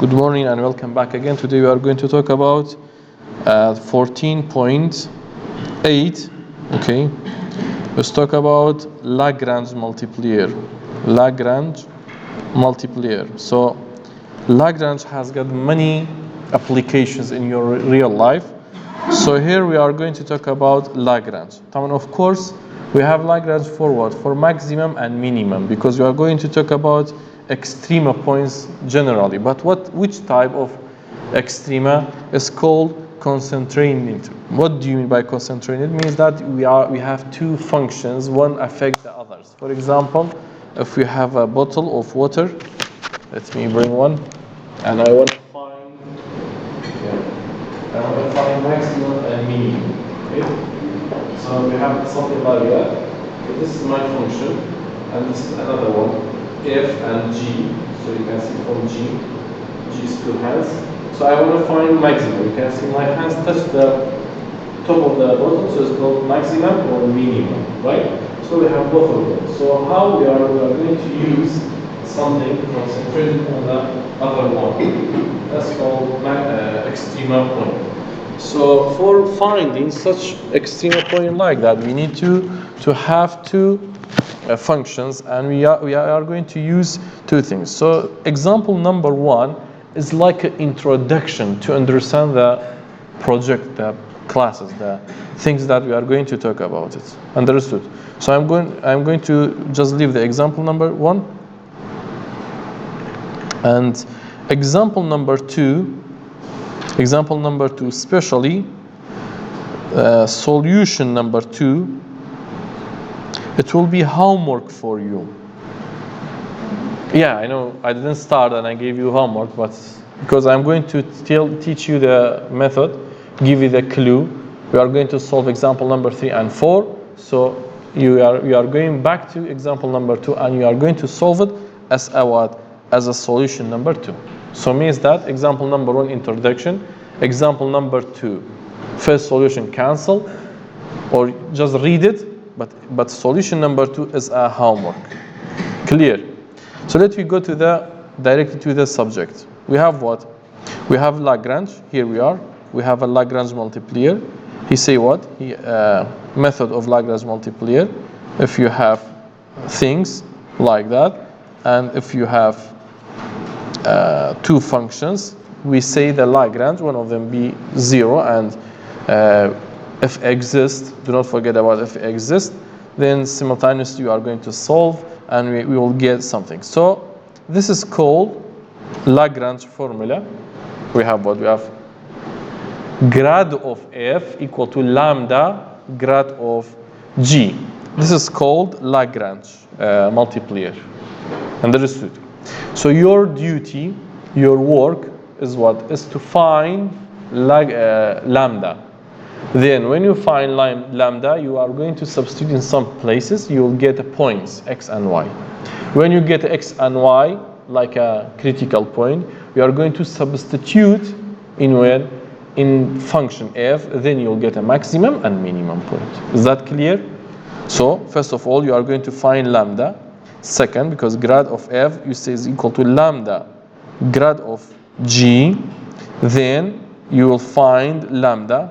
Good morning and welcome back again. Today we are going to talk about 14.8. Okay, let's talk about Lagrange multiplier. Lagrange multiplier. So Lagrange has got many applications in your real life. So here we are going to talk about Lagrange. Of course, we have Lagrange for what? For maximum and minimum, because we are going to talk about extrema points generally. But which type of extrema is called concentrated? What do you mean by concentrated? It means that we have two functions, one affects the others. For example, if we have a bottle of water, let me bring one, and I want to find maximum and minimum. Okay? So we have something like that. So this is my function, and this is another one, f and g. So you can see from g is two hands. So I want to find maximum. You can see my hands touch the top of the bottle, so it's called maximum or minimum, right? So we have both of them. So how we are going to use something concentrated on the other one. That's called extrema point. So for finding such extrema point like that, we need to have two functions, and we are going to use two things. So example number one is like an introduction to understand the project, the classes, the things that we are going to talk about it. Understood? So I'm going to just leave the example number one, and example number two, especially solution number two, it will be homework for you. Yeah, I know I didn't start and I gave you homework, but because I'm going to teach you the method, give you the clue, we are going to solve example number 3 and 4. So you are going back to example number 2, and you are going to solve it as a what? As a solution number 2. So means that example number 1 introduction, example number 2 first solution cancel, or just read it, but solution number 2 is a homework. Clear? So let me go directly to the subject. We have what? We have Lagrange. Here we are. We have a Lagrange multiplier. He say what? Method of Lagrange multiplier. If you have things like that, and if you have two functions, we say the Lagrange, one of them be 0, and if exists, do not forget about if exists, then simultaneously you are going to solve, and we will get something. So this is called Lagrange formula. We have what? We have grad of f equal to lambda grad of g. This is called Lagrange multiplier. Understood? So your duty, your work is what? Is to find lambda. Then when you find lambda, you are going to substitute in some places. You will get points x and y. When you get x and y, like a critical point, you are going to substitute in function f. Then you'll get a maximum and minimum point. Is that clear? So first of all, you are going to find lambda. Second, because grad of f you say is equal to lambda grad of g, then you will find lambda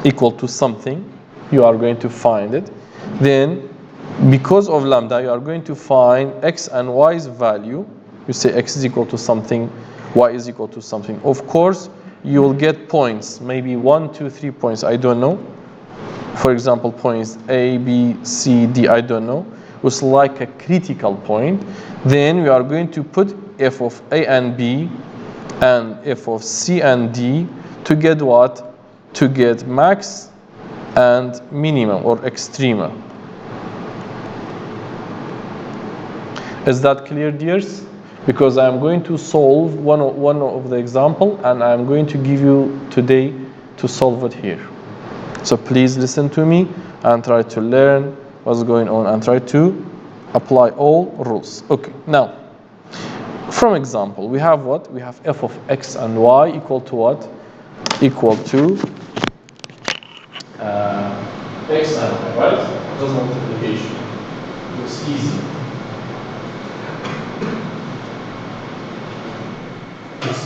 equal to something. You are going to find it. Then because of lambda, you are going to find x and y's value. You say x is equal to something, y is equal to something. Of course, you will get points, maybe 1, 2, 3 points, I don't know. For example, points A, B, C, D, I don't know. It's like a critical point. Then we are going to put f of A and B and f of C and D to get what? To get max and minimum or extrema. Is that clear, dears? Because I'm going to solve one of the example, and I'm going to give you today to solve it here. So please listen to me and try to learn what's going on and try to apply all rules. Okay, now, from example, we have what? We have f of x and y equal to what? Equal to x and y, right? Just multiplication. It's easy.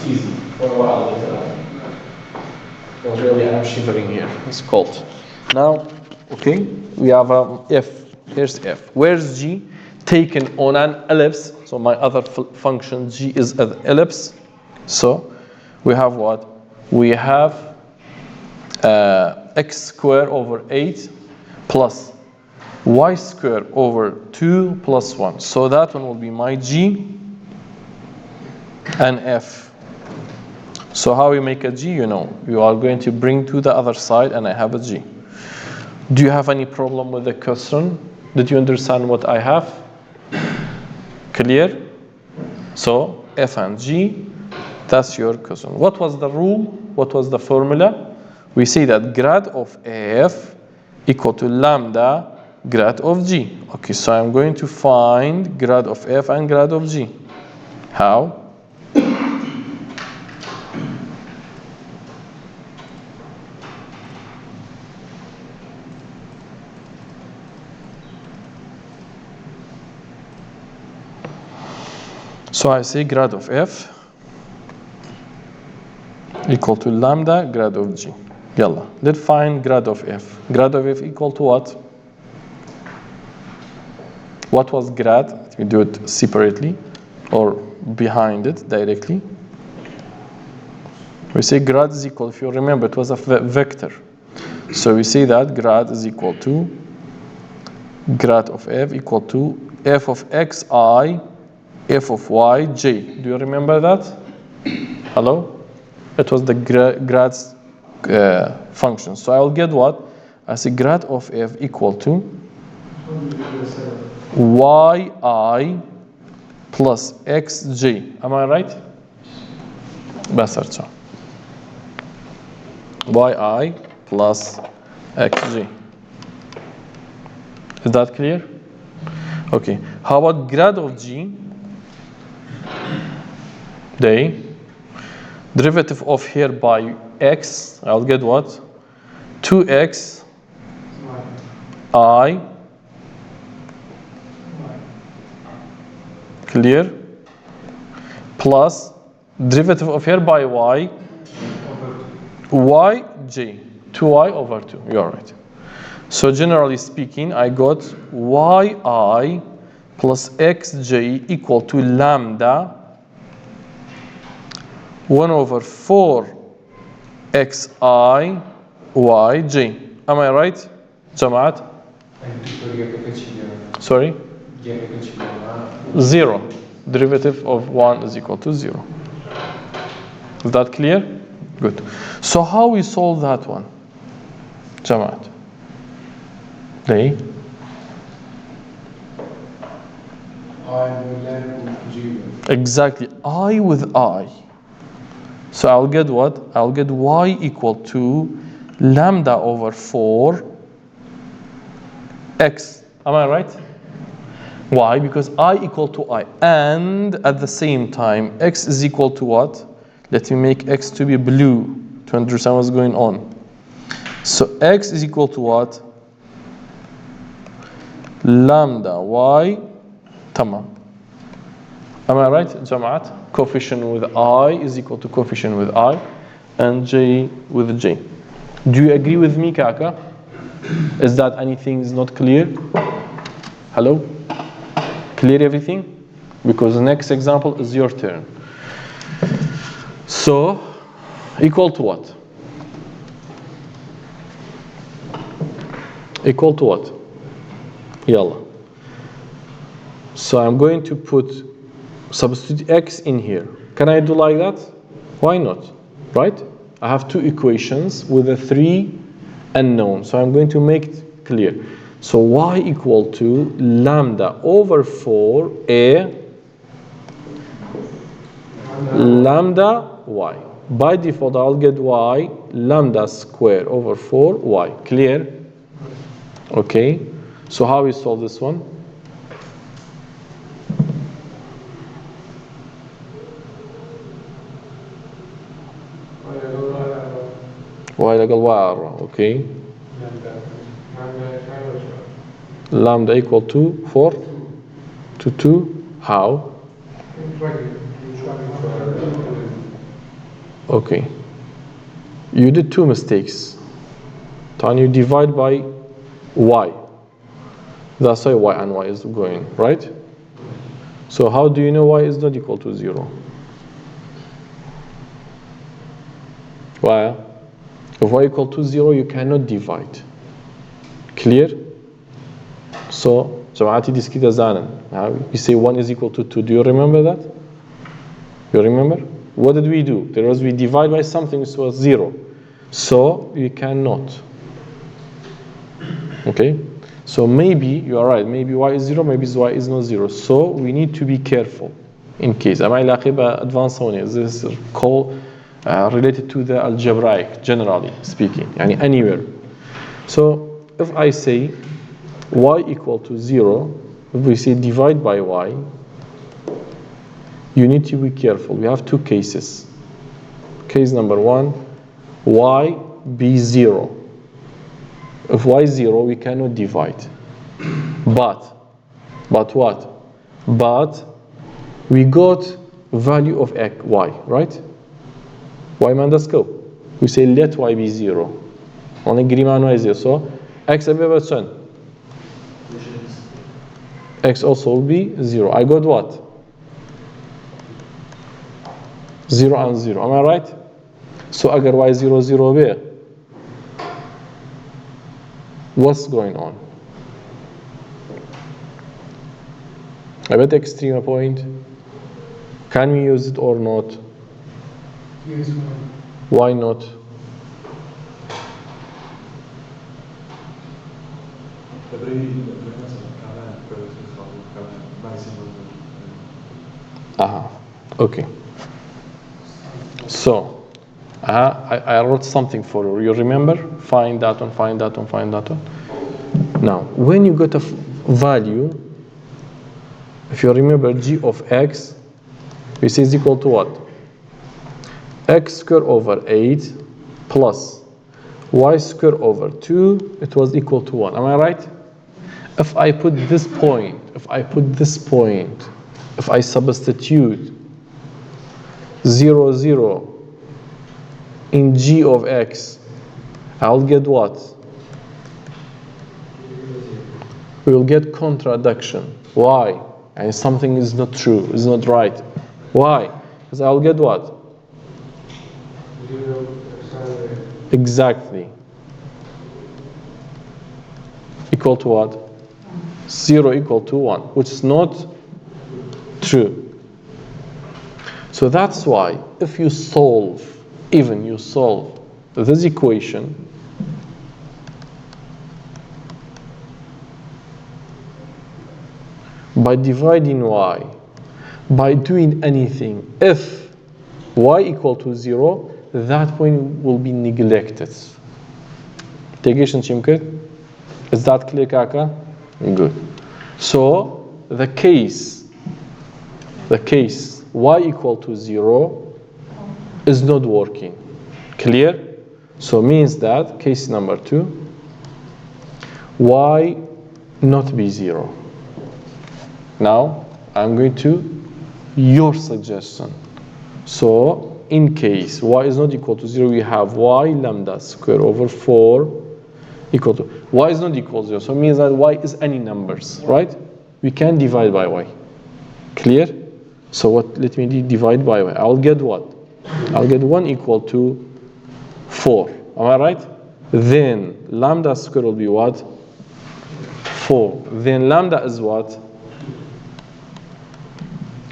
easy. For a while later. Because really I'm shivering here. It's cold. Now, okay, we have f. Here's f. Where's g? Taken on an ellipse. So my other function g is an ellipse. So we have what? We have x squared over 8 plus y squared over 2 plus 1. So that one will be my g and f. So how we make a g, you know, you are going to bring to the other side and I have a g. Do you have any problem with the question? Did you understand what I have? Clear? So f and g, that's your question. What was the rule? What was the formula? We say that grad of f equal to lambda grad of g. Okay, so I'm going to find grad of f and grad of g. How? So I say grad of f equal to lambda grad of g. Yalla, let's find grad of f. Grad of f equal to what? What was grad? Let me do it separately or behind it directly. We say grad is equal, if you remember, it was a vector. So we say that grad is equal to grad of f equal to f of xi, f of y, j. Do you remember that? Hello? It was the grad's function. So I will get what? I say grad of f equal to yi plus xj. Am I right? بس ارجع. yi plus xj. Is that clear? Okay. How about grad of g? Day. Derivative of here by x, I'll get what? 2x I. Clear? Plus derivative of here by y, yj, 2y over 2. You're right. So generally speaking, I got yi plus xj equal to lambda 1 over 4 xi yj. Am I right, Jamaat? Sorry? 0. Derivative of 1 is equal to 0. Is that clear? Good. So how we solve that one, Jamaat? Day. Exactly. I with I. So I'll get what? I'll get y equal to lambda over 4 x. Am I right? Why? Because I equal to I. And at the same time, x is equal to what? Let me make x to be blue to understand what's going on. So x is equal to what? Lambda y. Tamam. Am I right, Jamaat? Coefficient with I is equal to coefficient with I and j with j. Do you agree with me, Kaka? Is that anything is not clear? Hello? Clear everything? Because the next example is your turn. So, equal to what? Equal to what? Yalla. So I'm going to substitute x in here. Can I do like that? Why not? Right? I have two equations with the 3 unknowns. So I'm going to make it clear. So y equal to lambda over 4 a lambda y. By default, I'll get y lambda square over 4 y. Clear? Okay. So how we solve this one? y equal y, okay. Lambda equal to 4 to 2. How? Okay. You did two mistakes. Then you divide by y. That's why y and y is going, right? So how do you know y is not equal to 0? Why? If y equal to 0, you cannot divide. Clear? So, جماعتي دي كده زانا. We say 1 is equal to 2. Do you remember that? You remember? What did we do? There was we divide by something which was 0. So you cannot. Okay? So maybe you are right. Maybe y is 0, maybe y is not 0. So we need to be careful in case. أما علاقة advanced one. This is called related to the algebraic, generally speaking. يعني anywhere. So if I say y equal to 0, if we say divide by y, you need to be careful. We have two cases. Case number 1, y be 0. If y is 0, we cannot divide. But what? But we got value of x, y, right? Y mandasco. We say let y be 0. On agreement y is 0. So x above son. X also will be 0. I got what? 0 and 0. Am I right? So agar y 0 0 be, what's going on? A bit extreme point. Can we use it or not? Yes. Why not? Okay. So, I wrote something for you. You remember? Find that one, find that one, find that one. Now, when you get a value, if you remember g of x, we say is equal to what? X squared over 8 plus y squared over 2, it was equal to 1. Am I right? If I put this point, if I substitute 0, 0 in g of x, I'll get what? We will get contradiction. Why? And something is not true, is not right. Why? Because I'll get what? Exactly. Equal to what? 0 equal to 1, which is not true. So that's why if you solve, even you solve this equation, by dividing y, by doing anything, if y equal to 0, that point will be neglected. Is that clear, Kaka? Good. So the case y equal to 0 is not working. Clear? So means that case number 2, y not be 0. Now I'm going to your suggestion. So in case y is not equal to 0, we have y lambda square over 4 equal to, y is not equal to 0, so it means that y is any numbers, right? We can divide by y. Clear? So what, let me divide by y. I'll get what? I'll get 1 equal to 4. Am I right? Then lambda square will be what? 4. Then lambda is what?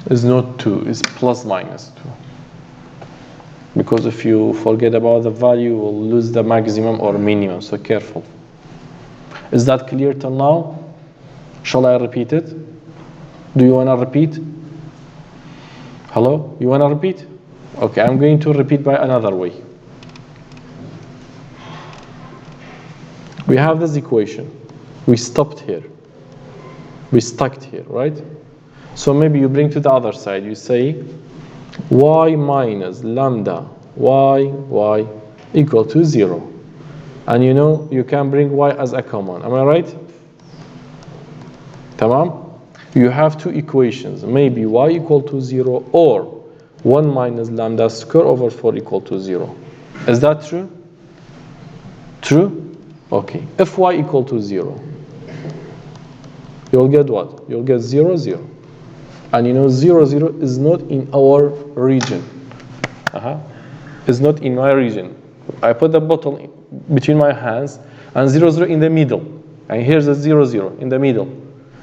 Is not 2, is plus minus 2. Because if you forget about the value, you will lose the maximum or minimum, so careful. Is that clear till now? Shall I repeat it? Do you want to repeat? Hello? You want to repeat? Okay, I'm going to repeat by another way. We have this equation. We stopped here. We stuck here, right? So maybe you bring to the other side. You say y minus lambda y equal to 0. And you know you can bring y as a common. Am I right? Tamam? You have two equations. Maybe y equal to 0 or 1 minus lambda square over 4 equal to 0. Is that true? True? Okay. If y equal to 0, you'll get what? You'll get 0, 0. And you know 0, 0 is not in our region. It's not in my region. I put the bottle between my hands and 0, 0 in the middle. And here's a 0, 0 in the middle.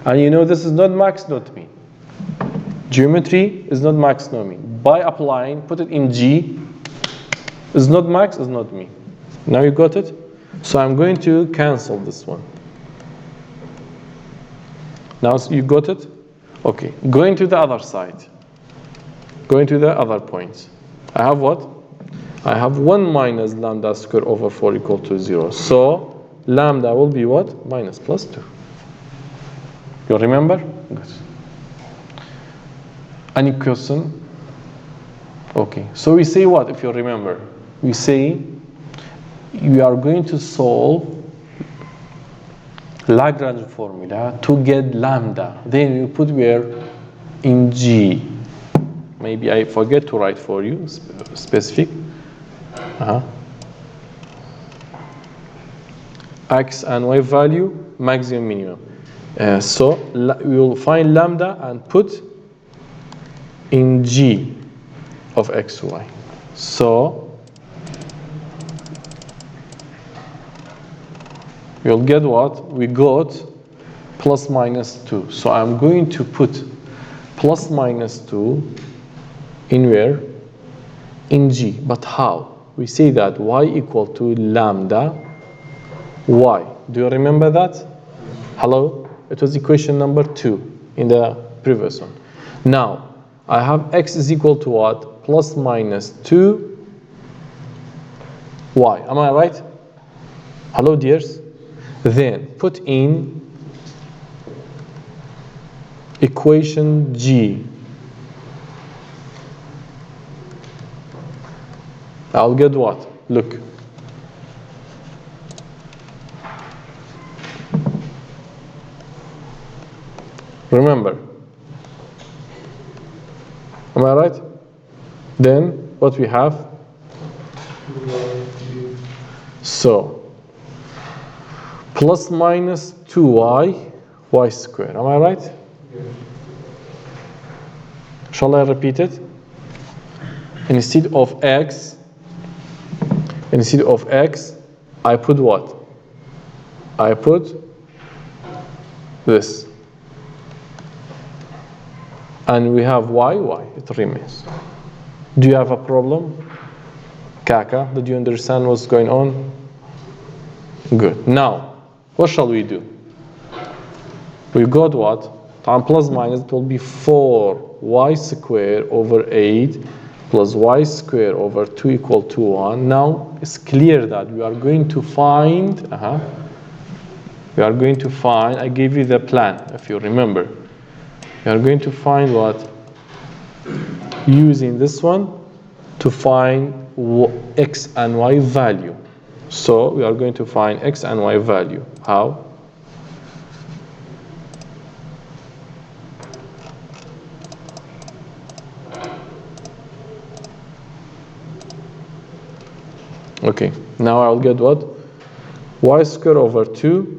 And you know this is not max, not mean. Geometry is not max, not mean. By applying, put it in G, is not max, is not mean. Now you got it? So I'm going to cancel this one. Now you got it? Okay, going to the other side. Going to the other point. I have what? I have 1 minus lambda square over 4 equal to 0. So lambda will be what? Minus plus 2. You remember? Good. Any question? Okay, so we say what if you remember? We say we are going to solve Lagrange formula to get lambda. Then you put where? In G. Maybe I forget to write for you specific. X and Y value, maximum, minimum. So we will find lambda and put in G of X, Y. So you'll get what? We got plus minus 2. So I'm going to put plus minus 2 in where? In G. But how? We say that y equal to lambda y. Do you remember that? Hello? It was equation number 2 in the previous one. Now, I have x is equal to what? Plus minus 2 y. Am I right? Hello, dears? Then put in equation G. I'll get what? Look. Remember. Am I right? Then what we have? So plus minus 2y, y squared. Am I right? Shall I repeat it? Instead of x, I put what? I put this. And we have y, it remains. Do you have a problem? Kaka, did you understand what's going on? Good. Now, what shall we do? We got what? Time plus minus, it will be 4y squared over 8 plus y squared over 2 equal to 1. Now, it's clear that we are going to find, I gave you the plan, if you remember. We are going to find what? Using this one to find x and y value. So we are going to find x and y value. How? Okay, now I'll get what? Y squared over 2.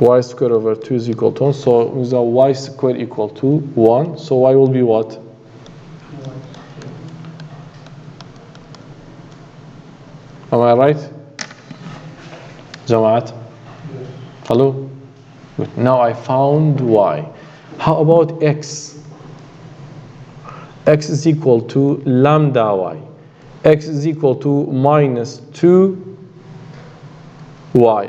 Y squared over 2 is equal to 1. So with a y squared equal to 1. So y will be what? Am I right? Jamaat? Hello? Good. Now I found y. How about x? X is equal to lambda y. X is equal to minus 2y.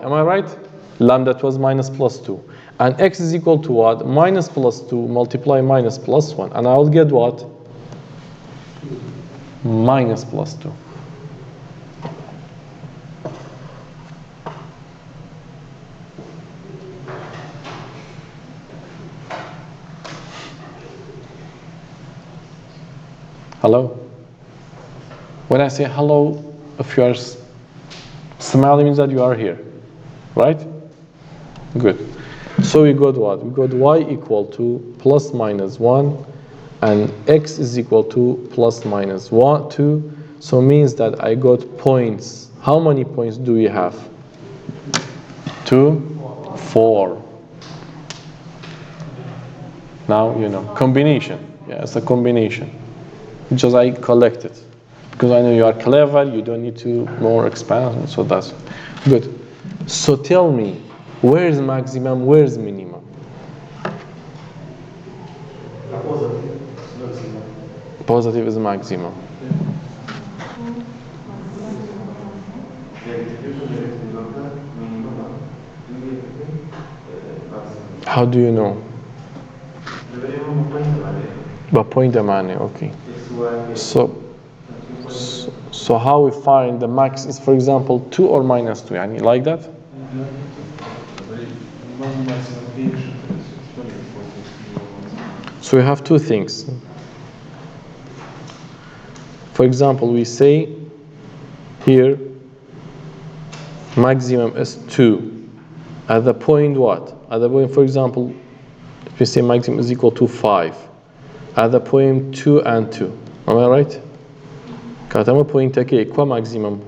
Am I right? Lambda was minus plus 2. And x is equal to what? Minus plus 2 multiply minus plus 1. And I will get what? Minus plus 2. Hello? When I say hello, if you are smiling, means that you are here. Right? Good. So we got what? We got y equal to plus minus 1 and x is equal to plus minus 1, 2. So means that I got points. How many points do we have? 2, 4. Now you know. Combination. Yeah, it's a combination. Just I collect it. Because I know you are clever, you don't need to more expand, so that's good. So tell me, where is maximum, where is minimum? Positive is maximum. How do you know? But point the money, okay. So how we find the max is, for example, 2 or minus 2, yani like that? So we have two things. For example, we say here maximum is 2. At the point what? At the point, for example, if we say maximum is equal to 5. At the point 2 and 2. Am I right? Katama point okay, quoi maximum?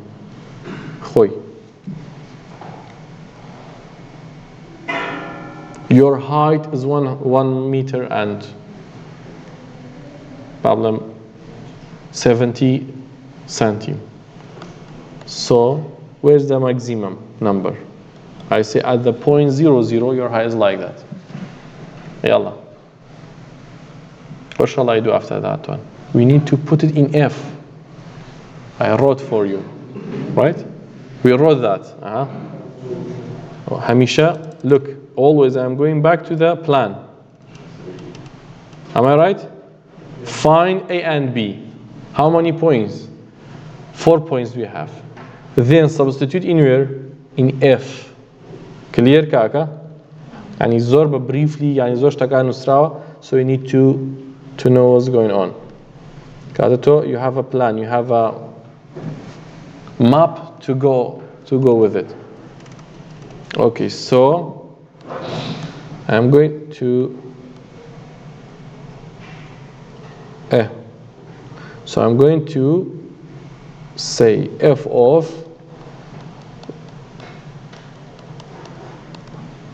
Khoi. Your height is 1 meter and problem 70 centimeters. So where's the maximum number? I say at the point 0, 0, your height is like that. Yalla. What shall I do after that one? We need to put it in F. I wrote for you, right? We wrote that. Hamisha, look, always I'm going back to the plan. Am I right? Find A and B. How many points? 4 points we have. Then substitute in where? In F. Clear kaka? يعني زور briefly يعني زور شتاكا نسراو. So you need to know what's going on. Katato, you have a plan, you have a map to go with it. Okay, so I'm going to so I'm going to say f of,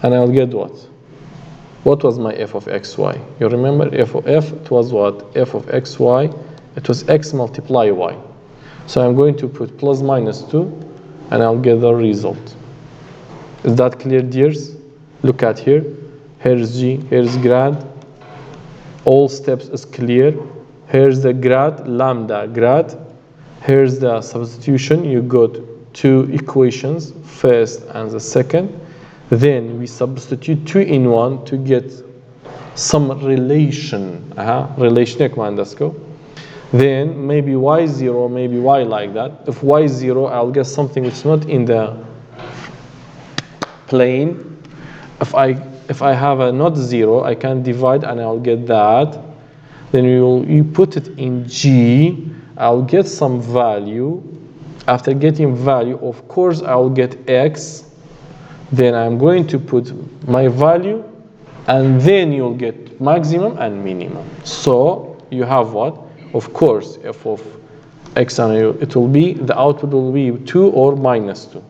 and I'll get what? What was my f of xy? You remember f of f, it was what? F of xy, it was x multiply y. So I'm going to put plus minus 2, and I'll get the result. Is that clear, dears? Look at here. Here's g, here's grad. All steps is clear. Here's the grad, lambda grad. Here's the substitution. You got two equations, first and the second. Then we substitute 2 in 1 to get some relation. Relation go. Then maybe y0, maybe y like that. If y0, I'll get something which is not in the plane. If I have a not 0, I can divide and I'll get that. Then you put it in G, I'll get some value. After getting value, of course, I'll get X. Then I'm going to put my value, and then you'll get maximum and minimum. So you have what? Of course, f of x and it will be, the output will be 2 or minus 2.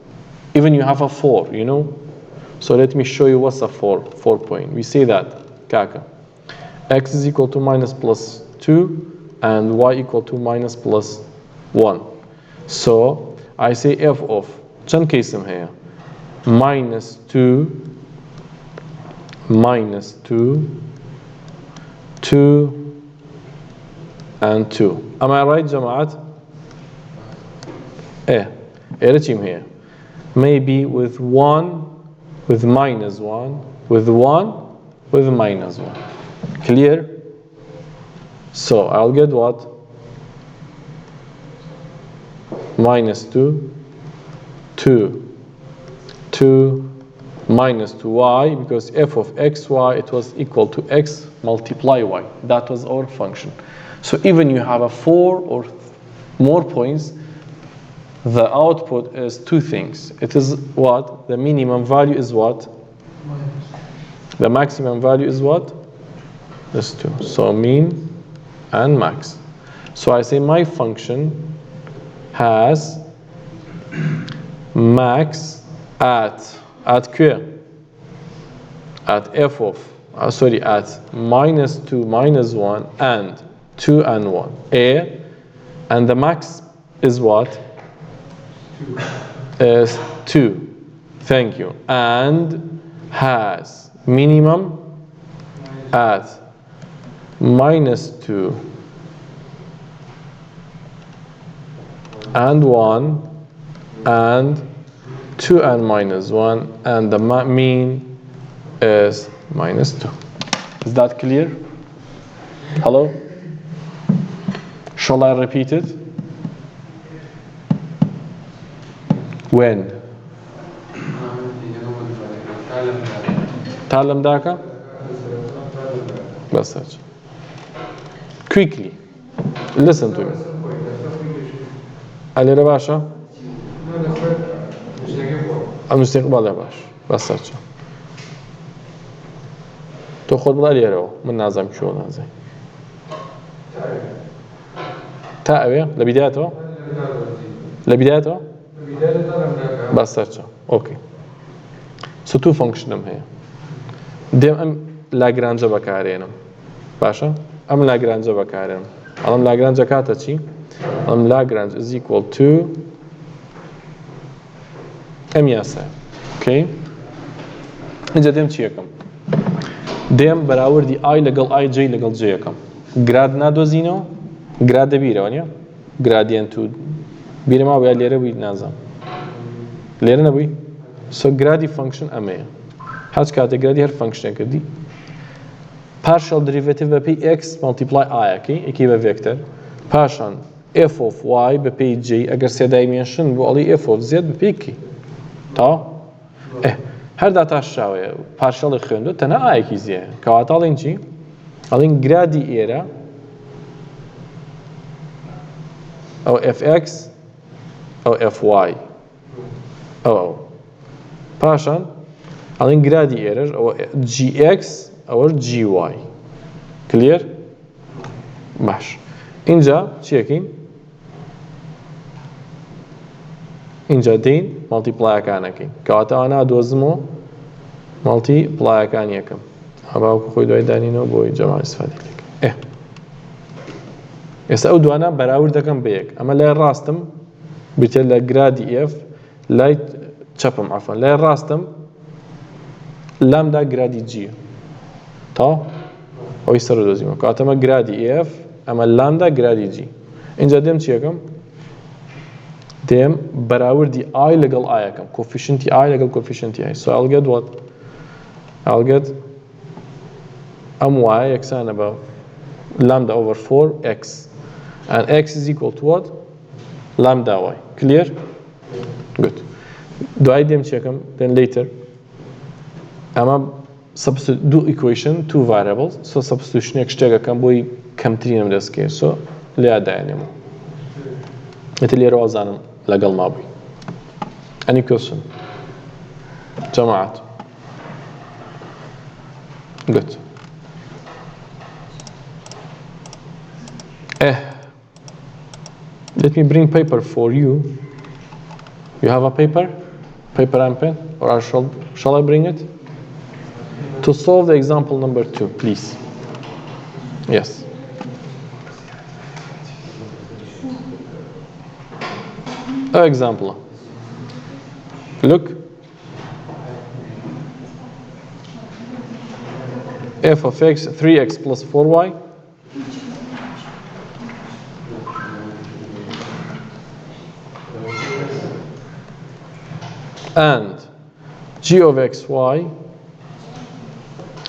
Even you have a 4, you know? So let me show you what's a 4 point. We say that, kaka. X is equal to minus plus 2 and y equal to minus plus 1. So I say f of, chan kesem here, minus 2, 2, and 2. Am I right, Jamaat? Here. Maybe with 1, with minus 1, with 1, with minus 1. Clear? So I'll get what? Minus 2, 2, minus 2y, because f of xy, it was equal to x multiply y. That was our function. So even you have a 4 or more points, the output is two things. It is what? The minimum value is what? The maximum value is what? This 2. So mean and max. So I say my function has max at where? At f of, at -2, -1, and 2 and 1. And the max is what? 2. Is 2. Thank you. And has minimum at -2 and 1 and 2 and -1, and the mean is -2. Is that clear? Hello? Shall I repeat it? When? تعلم ذاك؟ بس هيك. Quickly. Listen to me. علي رباشا؟ المستقبل يا باش. بس هيك. تأخذ بالي رو من نازم شو نازم. تأوي لبدايته؟ لبدايته؟ بس هيك. اوكي. So two function هي. دیم ام لاگرانج بکارینم. باشا؟ ام لاگرانج بکارینم. الان لاگرانج کاتا چی؟ الان لاگرانج is equal to ام یاسه. اوکی؟ اینجا دیم چی یکم؟ دیم براوردی آی لگل آی جی لگل جی یکم. گراد ندوزینو؟ گراد بیره ونیا؟ گرادینتو بیره ما باید لیره بید نازم. لیره نبوی؟ So گرادی function امه. هاش کاتگرادی هر function کردی. Partial derivative به پی x multiply I کی؟ اکی به vector. پاشان f of y به پی g اگر سه dimension بو علی f of z به پی کی؟ تا؟ هر داتاش شاوه. Partial خوندو تنها I کی زیه. کات آلین چی؟ آلین گرادی ایرا او fx او fy او پاشان الان گرادی ایرر او gx او gy کلیر؟ باش اینجا چیه کین؟ اینجا دین مالتیپلای کانه کین که آنا دوزمو مالتیپلای کانی کم ابا خوی دوای دانینو بوی جمع استفاده لیک ئێستا ئەو دوانە بەراورد دەکەم بە یەک ئەمە لای ڕاستم بتێ لە گرادی f لای چەپم عەفوەن لای ڕاستم لامدا گرادی g تا ئەوی سەر دۆزیمەوە کاتەمە گرادی f ئەمە لامدا گرادی g اینجا دێم چی یەکەم دێم بەراوردی i لەگەڵ i یەکەم کوفیشنتی i لەگەڵ کوفیشنتی i so I'll get what I'll get ئەم y یەکسانە بە lambda over 4x and x is equal to what? Lambda y. Clear? Good. دوای دێم چی یەکەم then later ئەمە do equation two variables so substitution شتێکەکەم بۆی کەمترینم دەستکێ so لێیا دایانێمەوە ئێتە لێرە وازانم لەگەڵ مابووی any question جەماعەت good let me bring paper for you. You have a paper? Paper and pen? Or shall I bring it? To solve the example number 2, please. Yes. Example. Look. F of x, 3x plus 4y. And g of xy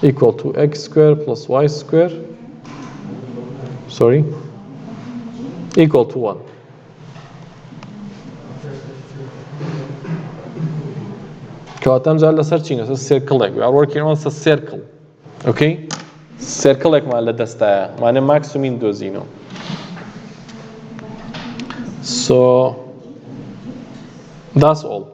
equal to x square plus y square, sorry, equal to 1. كواتم جال لسرچینه so circle like we are working on a circle, okay? Circle like مال دسته معنی ماکسیمین دوزینو. So that's all.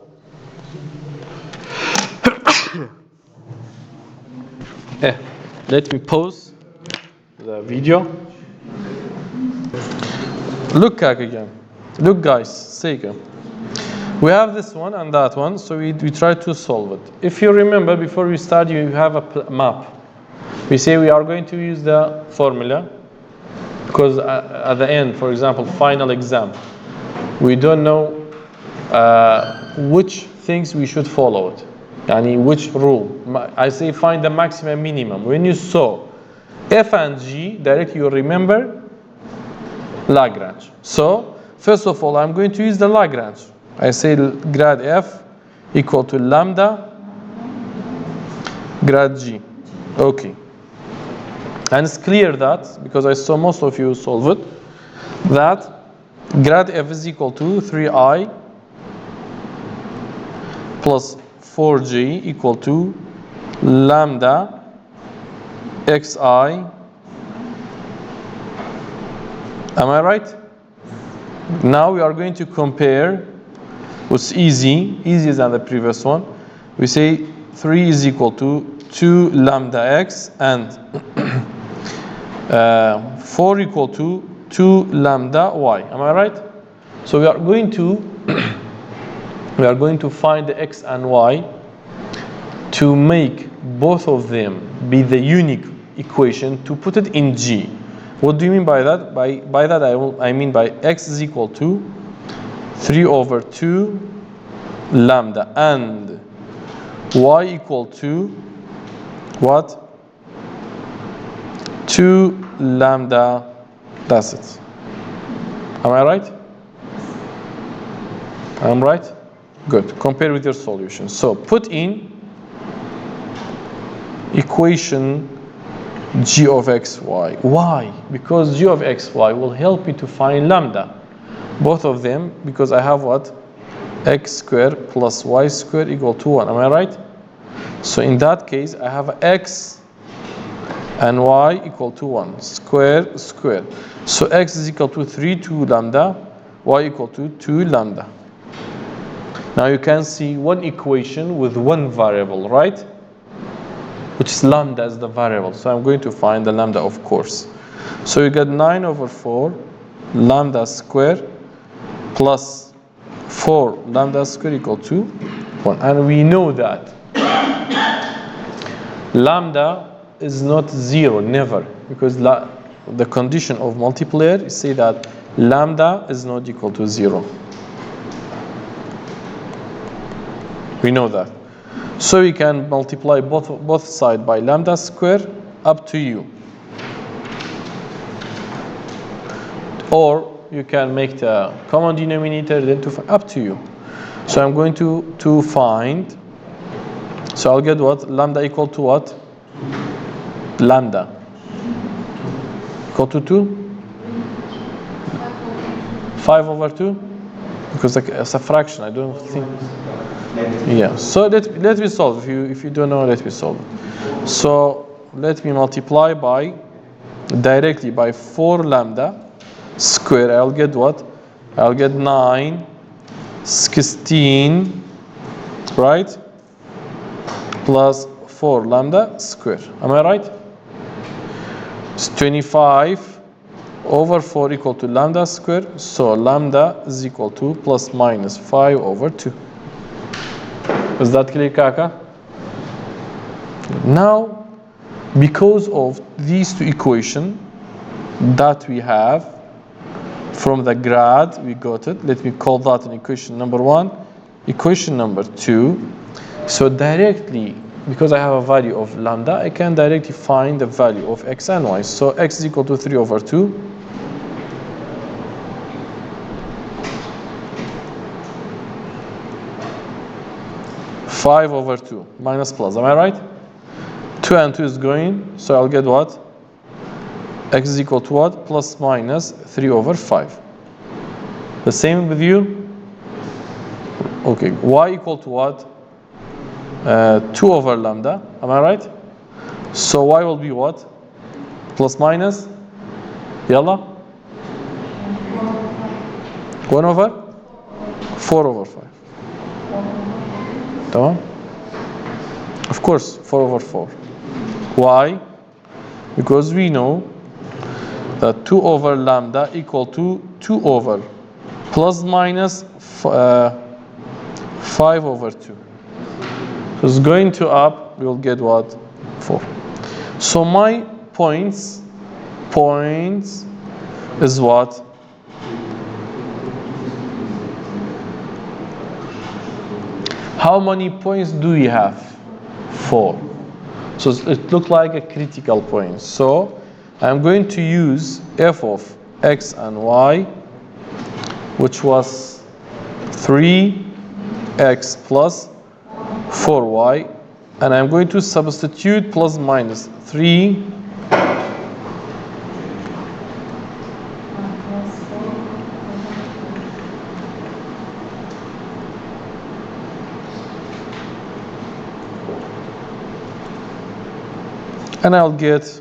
Let me pause the video. Look Kak again. Look guys, Seika. We have this one and that one, so we try to solve it. If you remember, before we start, you have a map. We say we are going to use the formula because at the end, for example, final exam, we don't know which things we should follow it. Yani which rule. I say find the maximum minimum. When you saw F and G, directly you remember Lagrange. So, first of all, I'm going to use the Lagrange. I say grad F equal to lambda grad G. Okay. And it's clear that, because I saw most of you solve it, that grad F is equal to 3i plus 4j equal to lambda xi. Am I right? Now we are going to compare what's easier than the previous one. We say 3 is equal to 2 lambda x and 4 equal to 2 lambda y. Am I right? So we are going to find the x and y to make both of them be the unique equation to put it in G. What do you mean by that? By that I mean by x is equal to 3 over 2 lambda and y equal to what? 2 lambda. That's it. Am I right? I'm right? Good. Compare with your solution. So put in equation g of xy. Why? Because g of xy will help me to find lambda. Both of them, because I have what? X squared plus y squared equal to 1. Am I right? So in that case, I have x and y equal to 1. Square, square. So x is equal to 3, 2 lambda. Y equal to 2 lambda. Now you can see one equation with one variable, right? Which is lambda as the variable. So I'm going to find the lambda, of course. So you get 9 over 4 lambda square plus 4 lambda square equal to 1. And we know that lambda is not 0, never. Because the condition of multiplier is say that lambda is not equal to 0. We know that. So we can multiply both sides by lambda square, up to you. Or you can make the common denominator, then up to you. So I'm going to find, so I'll get what? Lambda equal to what? Lambda equal to 2? 5 over 2? Because it's a fraction, I don't think. Yeah, so let me solve. If you don't know, let me solve it. So let me multiply directly by 4 lambda square. I'll get what? I'll get 9, 16, right? Plus 4 lambda square. Am I right? It's 25 over 4 equal to lambda square. So lambda is equal to plus minus 5 over 2. Is that clear, Kaka? Now, because of these two equations that we have from the grad, we got it. Let me call that an equation number 1. Equation number 2. So directly, because I have a value of lambda, I can directly find the value of x and y. So x is equal to 3 over 2. Five over 2 minus plus, am I right? 2 and 2 is going, so I'll get what? X is equal to what? Plus minus 3 over 5. The same with you? Okay, y equal to what? 2 over lambda, am I right? So y will be what? Plus minus? Yalla? 1 over? 4 over 5. Tamam? Of course, 4 over 4. Why? Because we know that 2 over lambda equal to 2 over plus minus 5 over 2. So it's going to up, we'll get what? 4. So my points is what? How many points do we have? 4. So it looked like a critical point. So I'm going to use f of x and y, which was 3x plus 4y, and I'm going to substitute plus minus 3 and I'll get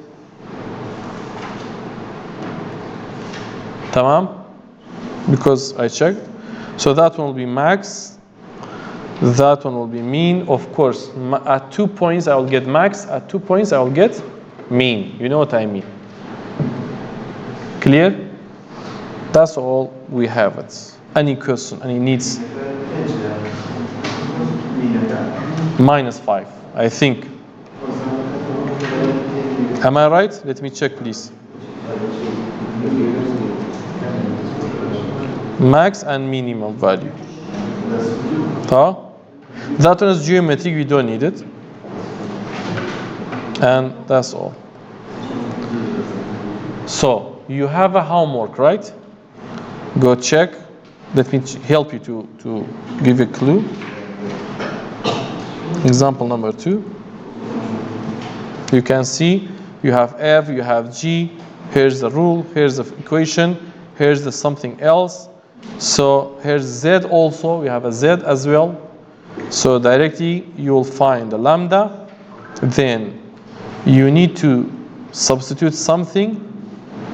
tamam, because I checked. So that one will be max, that one will be mean. Of course, at 2 points I will get max, at 2 points I will get mean. You know what I mean? Clear? That's all we have it. Any question, any needs? -5, I think. Am I right? Let me check, please. Max and minimum value. That one is geometric, we don't need it. And that's all. So you have a homework, right? Go check. Let me help you to give a clue. Example number 2. You can see you have F, you have G. Here's the rule, here's the equation, here's the something else. So here's Z also, we have a Z as well. So directly you will find the lambda. Then you need to substitute something.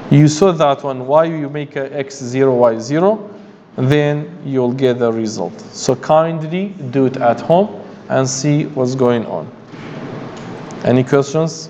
You saw that one, y you make a x0, y0, then you'll get the result. So kindly do it at home and see what's going on. Any questions?